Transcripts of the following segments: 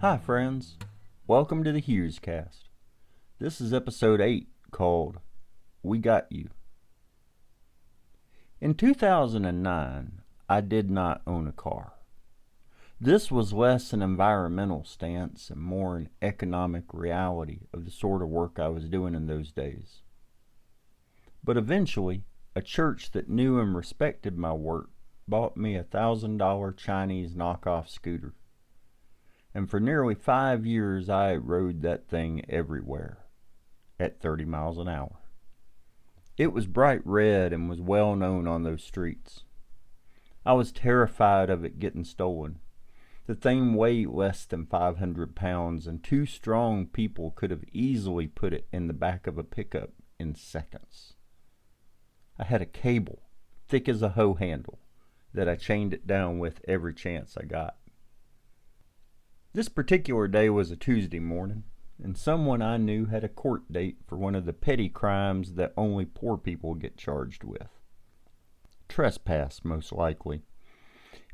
Hi, friends. Welcome to the Hughescast. This is episode 8 called We Got You. In 2009, I did not own a car. This was less an environmental stance and more an economic reality of the sort of work I was doing in those days. But eventually, a church that knew and respected my work bought me a $1,000 Chinese knockoff scooter. And for nearly 5 years I rode that thing everywhere at 30 miles an hour. It was bright red and was well known on those streets. I was terrified of it getting stolen. The thing weighed less than 500 pounds, and 2 strong people could have easily put it in the back of a pickup in seconds. I had a cable, thick as a hoe handle, that I chained it down with every chance I got. This particular day was a Tuesday morning, and someone I knew had a court date for one of the petty crimes that only poor people get charged with. Trespass, most likely.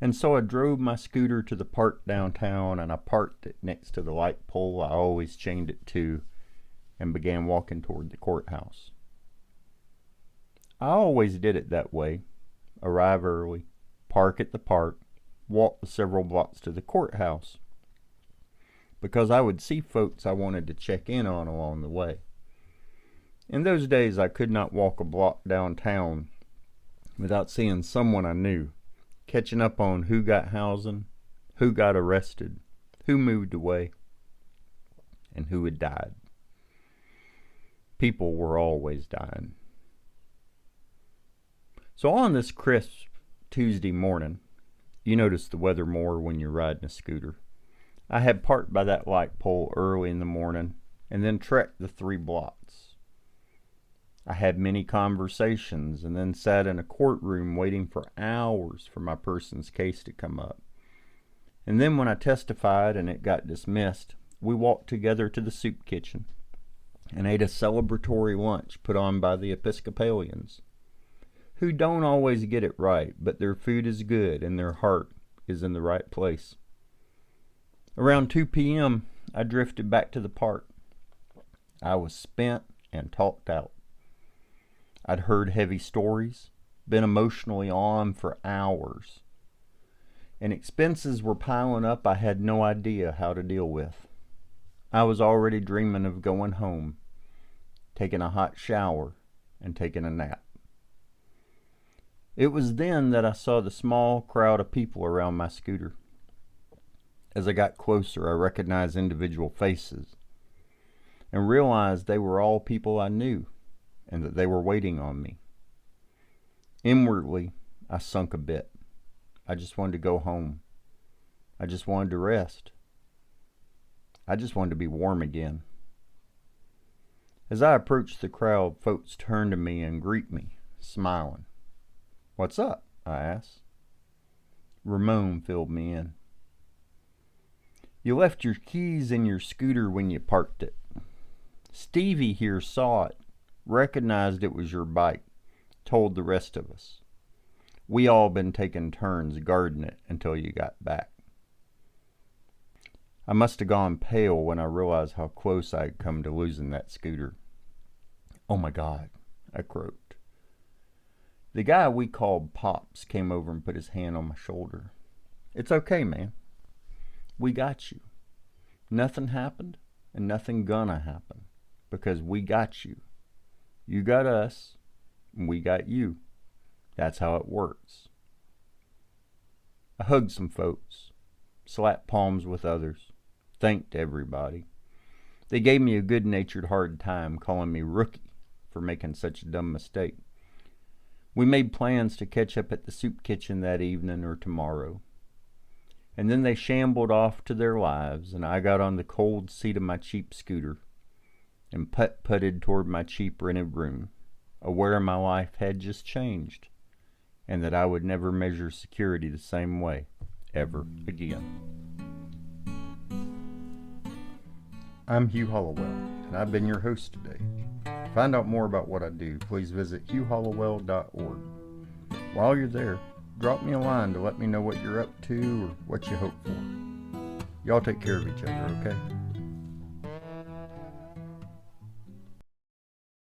And so I drove my scooter to the park downtown, and I parked it next to the light pole I always chained it to, and began walking toward the courthouse. I always did it that way. Arrive early, park at the park, walk the several blocks to the courthouse, because I would see folks I wanted to check in on along the way. In those days, I could not walk a block downtown without seeing someone I knew, catching up on who got housing, who got arrested, who moved away, and who had died. People were always dying. So on this crisp Tuesday morning, you notice the weather more when you're riding a scooter, I had parked by that light pole early in the morning and then trekked the 3 blocks. I had many conversations and then sat in a courtroom waiting for hours for my person's case to come up. And then when I testified and it got dismissed, we walked together to the soup kitchen and ate a celebratory lunch put on by the Episcopalians, who don't always get it right, but their food is good and their heart is in the right place. Around 2 p.m., I drifted back to the park. I was spent and talked out. I'd heard heavy stories, been emotionally on for hours, and expenses were piling up I had no idea how to deal with. I was already dreaming of going home, taking a hot shower, and taking a nap. It was then that I saw the small crowd of people around my scooter. As I got closer, I recognized individual faces and realized they were all people I knew and that they were waiting on me. Inwardly, I sunk a bit. I just wanted to go home. I just wanted to rest. I just wanted to be warm again. As I approached the crowd, folks turned to me and greet me, smiling. "What's up?" I asked. Ramon filled me in. "You left your keys in your scooter when you parked it. Stevie here saw it, recognized it was your bike, told the rest of us. We all been taking turns guarding it until you got back." I must have gone pale when I realized how close I had come to losing that scooter. "Oh my God," I croaked. The guy we called Pops came over and put his hand on my shoulder. "It's okay, man. We got you. Nothing happened and nothing gonna happen because we got you. You got us and we got you. That's how it works." I hugged some folks, slapped palms with others, thanked everybody. They gave me a good-natured hard time, calling me rookie for making such a dumb mistake. We made plans to catch up at the soup kitchen that evening or tomorrow. And then they shambled off to their lives, and I got on the cold seat of my cheap scooter and putt-putted toward my cheap rented room, aware my life had just changed, and that I would never measure security the same way, ever again. I'm Hugh Hollowell, and I've been your host today. To find out more about what I do, please visit hughhollowell.org. While you're there, drop me a line to let me know what you're up to or what you hope for. Y'all take care of each other, okay?